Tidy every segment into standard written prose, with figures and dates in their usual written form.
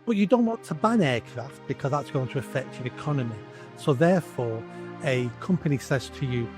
But you don't want to ban aircraft because that's going to affect your economy. So therefore, a company says to you,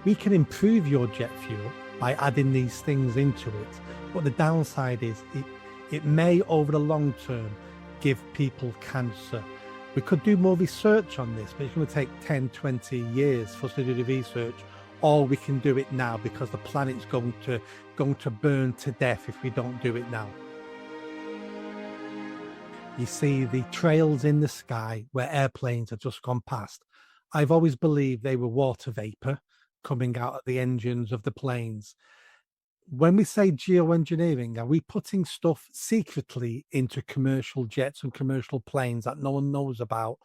we can improve your jet fuel by adding these things into it. But the downside is it may, over the long term, give people cancer. We could do more research on this, but it's going to take 10, 20 years for us to do the research, or we can do it now because the planet's going to burn to death if we don't do it now. You see the trails in the sky where airplanes have just gone past. I've always believed they were water vapor coming out of the engines of the planes. When we say geoengineering, are we putting stuff secretly into commercial jets and commercial planes that no one knows about?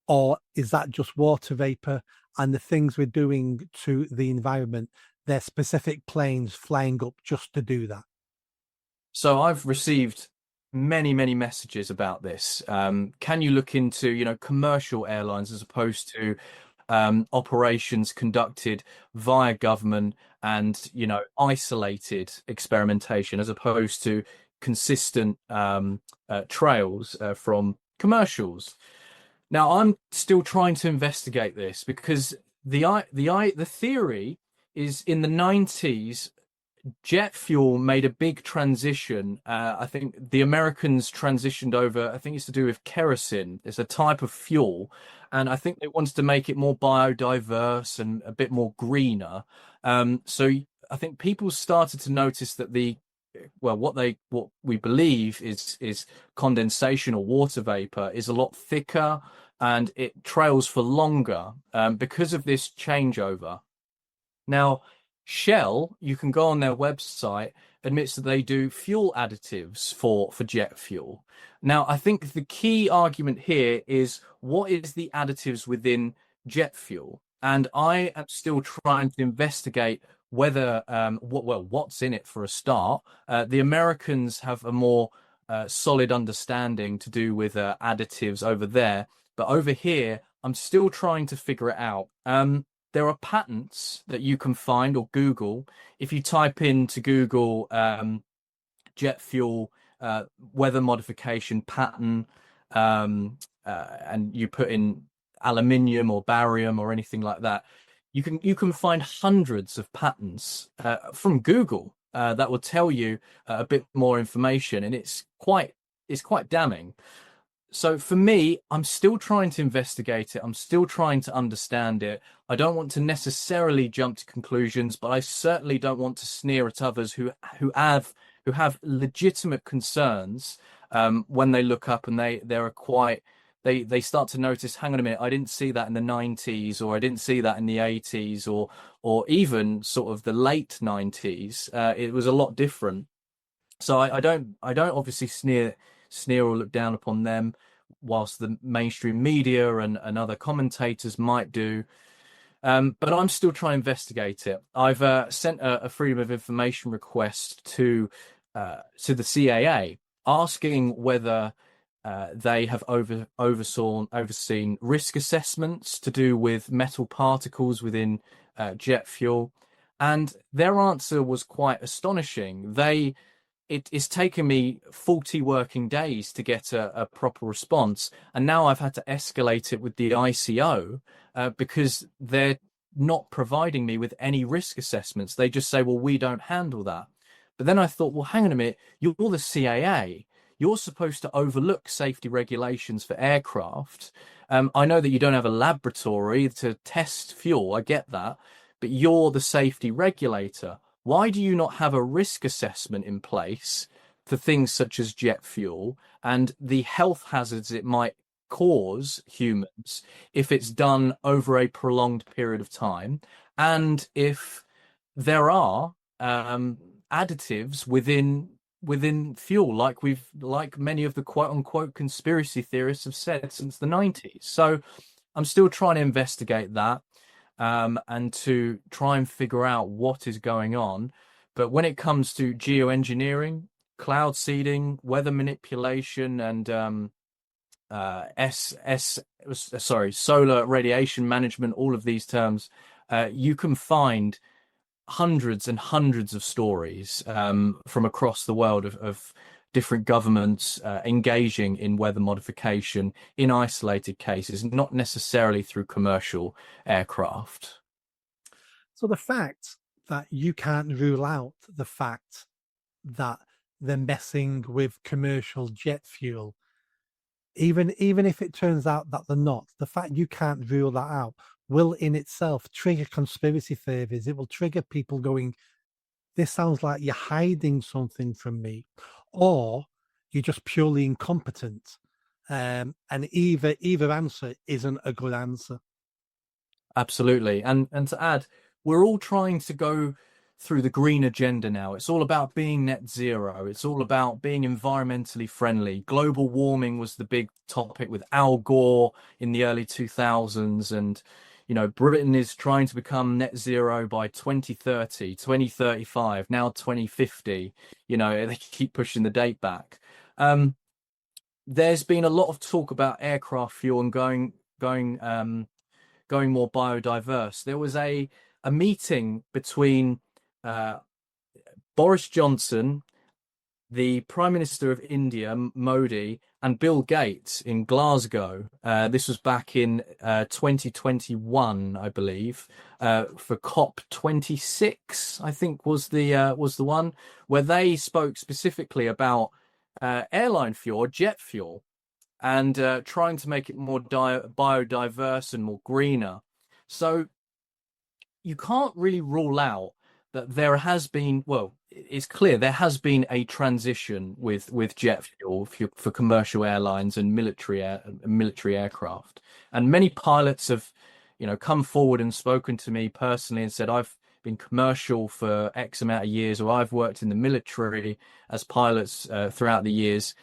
Or is that just water vapor and the things we're doing to the environment, they're specific planes flying up just to do that? So I've received many messages about this. Can you look into, commercial airlines as opposed to operations conducted via government and, isolated experimentation as opposed to consistent trails from commercials? Now, I'm still trying to investigate this because the theory is in the 90s jet fuel made a big transition. I think the Americans transitioned over, I think it's to do with kerosene. It's a type of fuel. And I think they wanted to make it more biodiverse and a bit more greener. So I think people started to notice that what we believe is condensation or water vapor is a lot thicker and it trails for longer because of this changeover. Now, Shell, you can go on their website, admits that they do fuel additives for jet fuel. Now, I think the key argument here is what is the additives within jet fuel? And I am still trying to investigate whether, what's in it for a start. The Americans have a more solid understanding to do with additives over there. But over here, I'm still trying to figure it out. There are patents that you can find or Google. If you type into Google jet fuel weather modification patent and you put in aluminium or barium or anything like that, you can find hundreds of patents from Google that will tell you a bit more information, and it's quite damning. So for me, I'm still trying to investigate it. I'm still trying to understand it. I don't want to necessarily jump to conclusions, but I certainly don't want to sneer at others who have legitimate concerns when they look up and they start to notice, hang on a minute, I didn't see that in the 90s, or I didn't see that in the 80s, or even sort of the late 90s. It was a lot different. So I don't obviously sneer or look down upon them, whilst the mainstream media and other commentators might do. But I'm still trying to investigate it. I've sent a Freedom of Information request to the CAA asking whether they have overseen risk assessments to do with metal particles within jet fuel. And their answer was quite astonishing. It's taken me 40 working days to get a proper response. And now I've had to escalate it with the ICO because they're not providing me with any risk assessments. They just say, well, we don't handle that. But then I thought, well, hang on a minute, you're the CAA. You're supposed to overlook safety regulations for aircraft. I know that you don't have a laboratory to test fuel. I get that. But you're the safety regulator. Why do you not have a risk assessment in place for things such as jet fuel and the health hazards it might cause humans if it's done over a prolonged period of time? And if there are additives within fuel, like many of the quote unquote conspiracy theorists have said since the 90s. So I'm still trying to investigate that. And to try and figure out what is going on. But when it comes to geoengineering, cloud seeding, weather manipulation, and solar radiation management, all of these terms, you can find hundreds and hundreds of stories from across the world of different governments engaging in weather modification in isolated cases, not necessarily through commercial aircraft. So the fact that you can't rule out the fact that they're messing with commercial jet fuel, even if it turns out that they're not, the fact you can't rule that out will in itself trigger conspiracy theories. It will trigger people going, this sounds like you're hiding something from me, or you're just purely incompetent. And either answer isn't a good answer. Absolutely. And to add, we're all trying to go through the green agenda now. It's all about being net zero. It's all about being environmentally friendly. Global warming was the big topic with Al Gore in the early 2000s. And, Britain is trying to become net zero by 2030, 2035, now 2050. They keep pushing the date back. There's been a lot of talk about aircraft fuel and going more biodiverse. There was a meeting between Boris Johnson, the Prime Minister of India, Modi, and Bill Gates in Glasgow. This was back in 2021, I believe, for COP26, I think was the one where they spoke specifically about airline fuel, or jet fuel, and trying to make it more biodiverse and more greener. So you can't really rule out that there has been, well, it's clear there has been a transition with jet fuel for commercial airlines and military aircraft. And many pilots have, come forward and spoken to me personally and said, I've been commercial for X amount of years, or I've worked in the military as pilots throughout the years.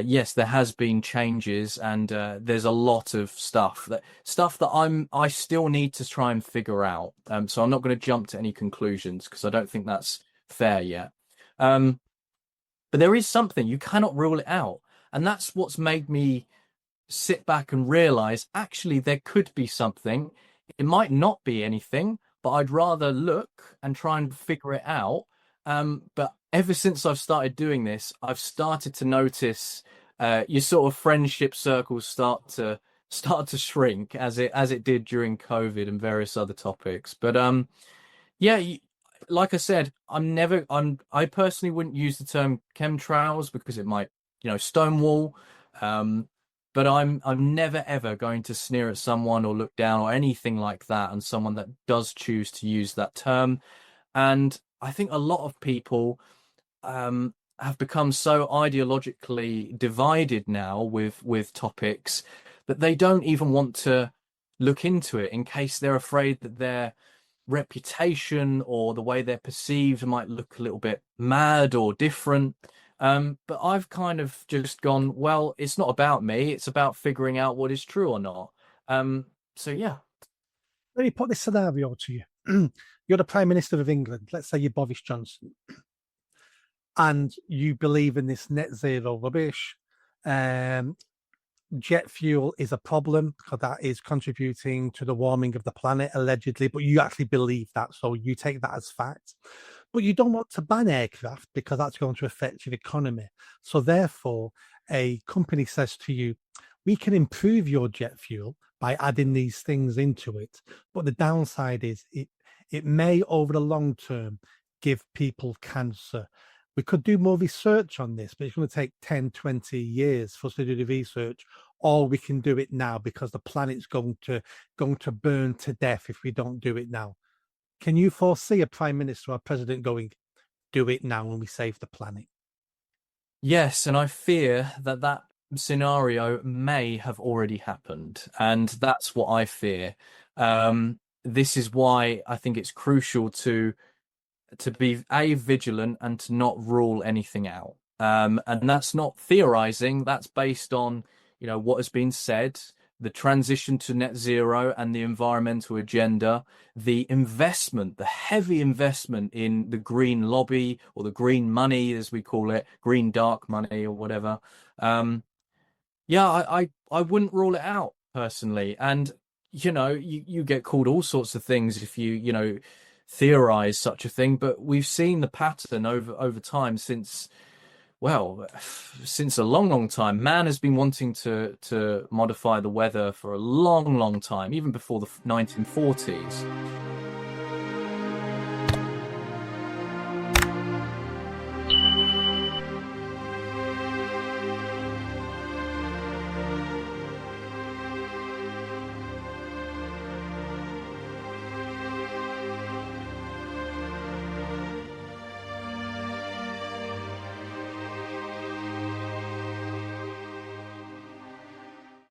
Yes, there has been changes, and there's a lot of stuff that I still need to try and figure out. So I'm not going to jump to any conclusions because I don't think that's fair yet. But there is something, you cannot rule it out, and that's what's made me sit back and realize actually there could be something. It might not be anything, but I'd rather look and try and figure it out. But ever since I've started doing this, I've started to notice your sort of friendship circles start to shrink as it did during COVID and various other topics. But yeah, like I said, I personally wouldn't use the term chemtrails because it might, stonewall. But I'm never ever going to sneer at someone or look down or anything like that on someone that does choose to use that term. And I think a lot of people have become so ideologically divided now with topics that they don't even want to look into it in case they're afraid that their reputation or the way they're perceived might look a little bit mad or different. But I've kind of just gone, well, it's not about me. It's about figuring out what is true or not. So yeah. Let me put this scenario to you. You're the Prime Minister of England. Let's say you're Boris Johnson, and you believe in this net zero rubbish. Jet fuel is a problem because that is contributing to the warming of the planet, allegedly, but you actually believe that, so you take that as fact. But you don't want to ban aircraft because that's going to affect your economy. So therefore, a company says to you, we can improve your jet fuel by adding these things into it. But the downside is it may, over the long term, give people cancer. We could do more research on this, but it's going to take 10, 20 years for us to do the research, or we can do it now because the planet's going to burn to death if we don't do it now. Can you foresee a prime minister or president going, do it now and we save the planet? Yes, and I fear that scenario may have already happened, and that's what I fear. This is why I think it's crucial to be vigilant and to not rule anything out. And that's not theorizing. That's based on what has been said, the transition to net zero and the environmental agenda, the investment, the heavy investment in the green lobby or the green money, as we call it, green dark money or whatever. Yeah, I wouldn't rule it out personally. And you get called all sorts of things if you theorize such a thing, but we've seen the pattern over time since Well, since a long, long time, man has been wanting to modify the weather for a long, long time, even before the 1940s.